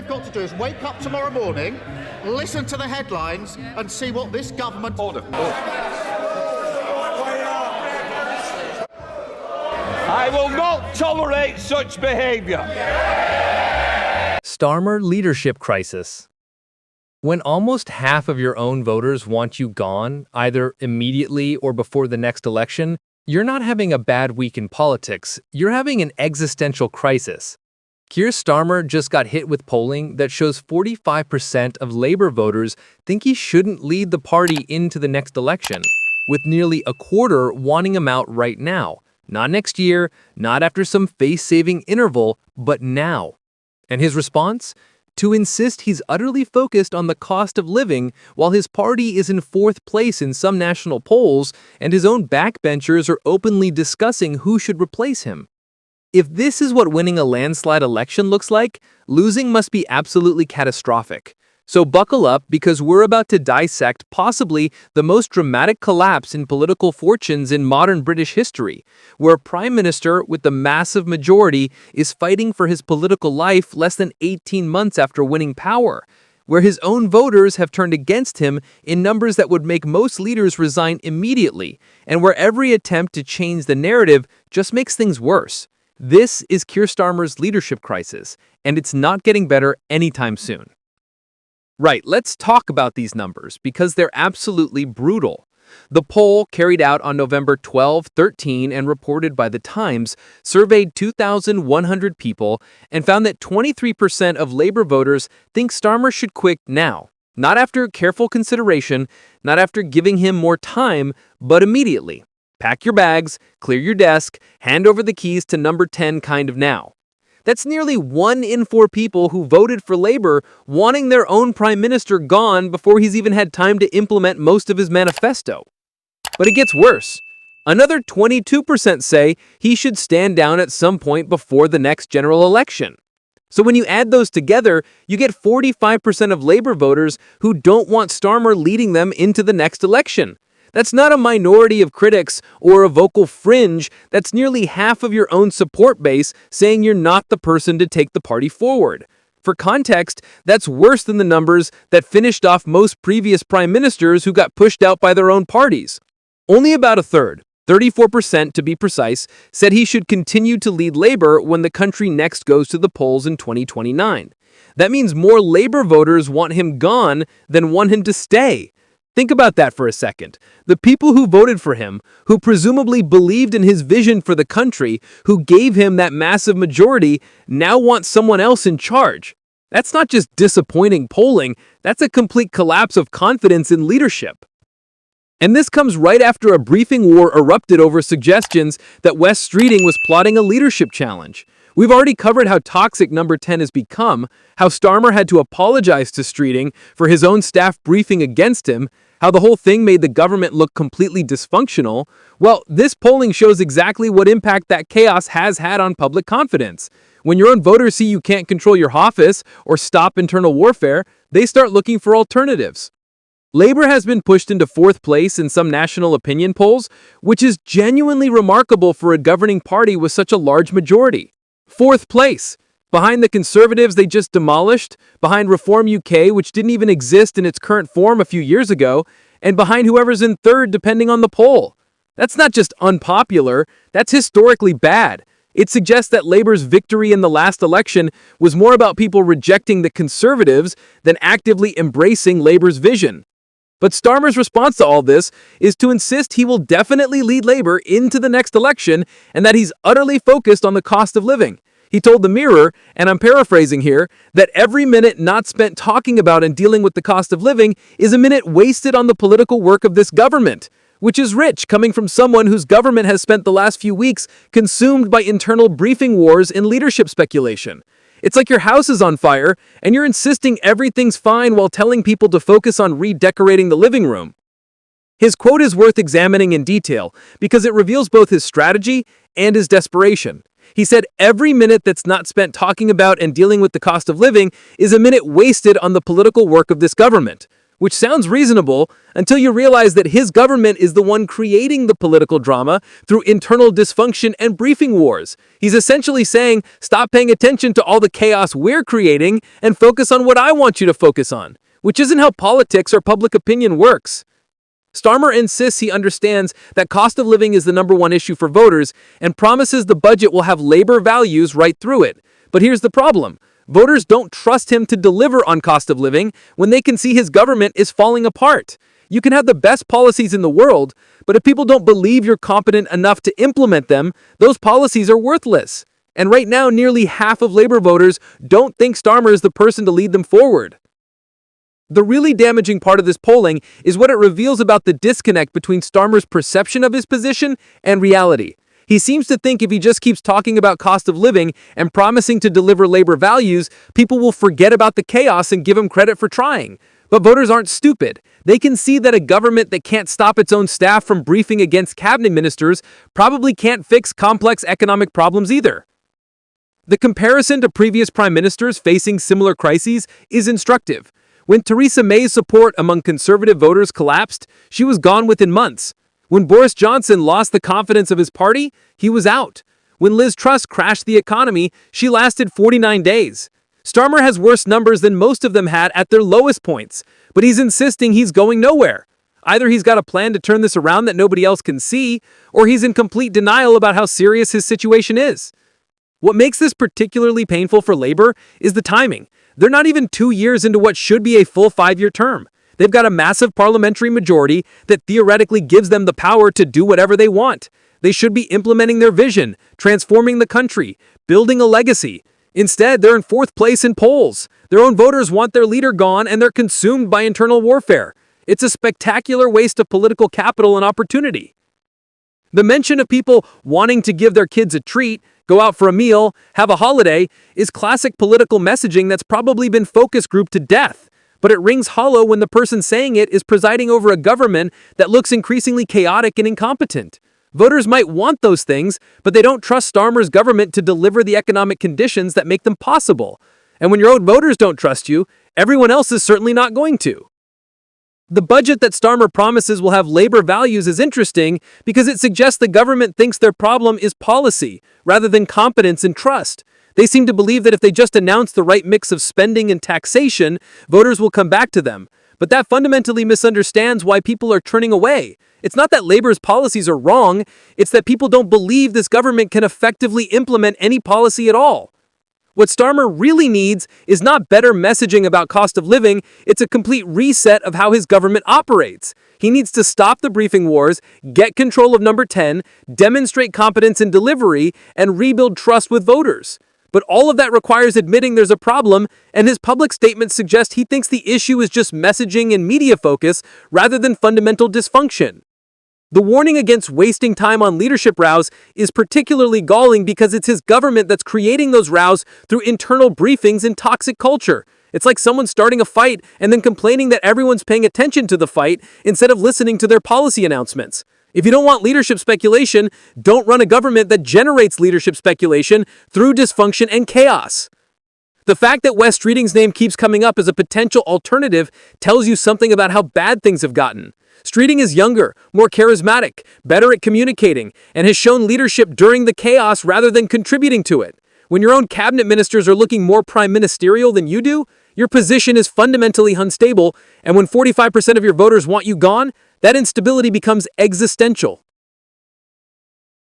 you've got to do is wake up tomorrow morning, listen to the headlines, and see what this government... Order. I will not tolerate such behaviour. Starmer leadership crisis. When almost half of your own voters want you gone, either immediately or before the next election, you're not having a bad week in politics, you're having an existential crisis. Keir Starmer just got hit with polling that shows 45% of Labour voters think he shouldn't lead the party into the next election, with nearly a quarter wanting him out right now. Not next year, not after some face-saving interval, but now. And his response? To insist he's utterly focused on the cost of living while his party is in fourth place in some national polls and his own backbenchers are openly discussing who should replace him. If this is what winning a landslide election looks like, losing must be absolutely catastrophic. So buckle up because we're about to dissect possibly the most dramatic collapse in political fortunes in modern British history, where a prime minister with the massive majority is fighting for his political life less than 18 months after winning power, where his own voters have turned against him in numbers that would make most leaders resign immediately, and where every attempt to change the narrative just makes things worse. This is Keir Starmer's leadership crisis, and it's not getting better anytime soon. Right, let's talk about these numbers because they're absolutely brutal. The poll carried out on November 12, 13 and reported by The Times surveyed 2,100 people and found that 23% of Labour voters think Starmer should quit now. Not after careful consideration, not after giving him more time, but immediately. Pack your bags, clear your desk, hand over the keys to number 10 kind of now. That's nearly 1 in 4 people who voted for Labour wanting their own prime minister gone before he's even had time to implement most of his manifesto. But it gets worse. Another 22% say he should stand down at some point before the next general election. So when you add those together, you get 45% of Labour voters who don't want Starmer leading them into the next election. That's not a minority of critics or a vocal fringe, that's nearly half of your own support base saying you're not the person to take the party forward. For context, that's worse than the numbers that finished off most previous prime ministers who got pushed out by their own parties. Only about a third, 34% to be precise, said he should continue to lead Labour when the country next goes to the polls in 2029. That means more Labour voters want him gone than want him to stay. Think about that for a second. The people who voted for him, who presumably believed in his vision for the country, who gave him that massive majority, now want someone else in charge. That's not just disappointing polling, that's a complete collapse of confidence in leadership. And this comes right after a briefing war erupted over suggestions that Wes Streeting was plotting a leadership challenge. We've already covered how toxic number 10 has become, how Starmer had to apologize to Streeting for his own staff briefing against him, how the whole thing made the government look completely dysfunctional. Well, this polling shows exactly what impact that chaos has had on public confidence. When your own voters see you can't control your office or stop internal warfare, they start looking for alternatives. Labour has been pushed into fourth place in some national opinion polls, which is genuinely remarkable for a governing party with such a large majority. Fourth place, behind the Conservatives they just demolished, behind Reform UK, which didn't even exist in its current form a few years ago, and behind whoever's in third depending on the poll. That's not just unpopular, that's historically bad. It suggests that Labour's victory in the last election was more about people rejecting the Conservatives than actively embracing Labour's vision. But Starmer's response to all this is to insist he will definitely lead Labour into the next election and that he's utterly focused on the cost of living. He told the Mirror, and I'm paraphrasing here, that every minute not spent talking about and dealing with the cost of living is a minute wasted on the political work of this government, which is rich coming from someone whose government has spent the last few weeks consumed by internal briefing wars and leadership speculation. It's like your house is on fire, and you're insisting everything's fine while telling people to focus on redecorating the living room. His quote is worth examining in detail because it reveals both his strategy and his desperation. He said every minute that's not spent talking about and dealing with the cost of living is a minute wasted on the political work of this government, which sounds reasonable until you realize that his government is the one creating the political drama through internal dysfunction and briefing wars. He's essentially saying, stop paying attention to all the chaos we're creating and focus on what I want you to focus on, which isn't how politics or public opinion works. Starmer insists he understands that cost of living is the #1 issue for voters and promises the budget will have labor values right through it. But here's the problem. Voters don't trust him to deliver on cost of living when they can see his government is falling apart. You can have the best policies in the world, but if people don't believe you're competent enough to implement them, those policies are worthless. And right now, nearly half of labor voters don't think Starmer is the person to lead them forward. The really damaging part of this polling is what it reveals about the disconnect between Starmer's perception of his position and reality. He seems to think if he just keeps talking about cost of living and promising to deliver labor values, people will forget about the chaos and give him credit for trying. But voters aren't stupid. They can see that a government that can't stop its own staff from briefing against cabinet ministers probably can't fix complex economic problems either. The comparison to previous prime ministers facing similar crises is instructive. When Theresa May's support among conservative voters collapsed, she was gone within months. When Boris Johnson lost the confidence of his party, he was out. When Liz Truss crashed the economy, she lasted 49 days. Starmer has worse numbers than most of them had at their lowest points, but he's insisting he's going nowhere. Either he's got a plan to turn this around that nobody else can see, or he's in complete denial about how serious his situation is. What makes this particularly painful for Labour is the timing. They're not even 2 years into what should be a full 5-year term. They've got a massive parliamentary majority that theoretically gives them the power to do whatever they want. They should be implementing their vision, transforming the country, building a legacy. Instead, they're in 4th place in polls. Their own voters want their leader gone, and they're consumed by internal warfare. It's a spectacular waste of political capital and opportunity. The mention of people wanting to give their kids a treat, go out for a meal, have a holiday, is classic political messaging that's probably been focus grouped to death. But it rings hollow when the person saying it is presiding over a government that looks increasingly chaotic and incompetent. Voters might want those things, but they don't trust Starmer's government to deliver the economic conditions that make them possible. And when your own voters don't trust you, everyone else is certainly not going to. The budget that Starmer promises will have labor values is interesting because it suggests the government thinks their problem is policy rather than competence and trust. They seem to believe that if they just announce the right mix of spending and taxation, voters will come back to them. But that fundamentally misunderstands why people are turning away. It's not that Labor's policies are wrong, it's that people don't believe this government can effectively implement any policy at all. What Starmer really needs is not better messaging about cost of living, it's a complete reset of how his government operates. He needs to stop the briefing wars, get control of number 10, demonstrate competence in delivery, and rebuild trust with voters. But all of that requires admitting there's a problem, and his public statements suggest he thinks the issue is just messaging and media focus rather than fundamental dysfunction. The warning against wasting time on leadership rows is particularly galling because it's his government that's creating those rows through internal briefings and toxic culture. It's like someone starting a fight and then complaining that everyone's paying attention to the fight instead of listening to their policy announcements. If you don't want leadership speculation, don't run a government that generates leadership speculation through dysfunction and chaos. The fact that Wes Streeting's name keeps coming up as a potential alternative tells you something about how bad things have gotten. Streeting is younger, more charismatic, better at communicating, and has shown leadership during the chaos rather than contributing to it. When your own cabinet ministers are looking more prime ministerial than you do, your position is fundamentally unstable, and when 45% of your voters want you gone, that instability becomes existential.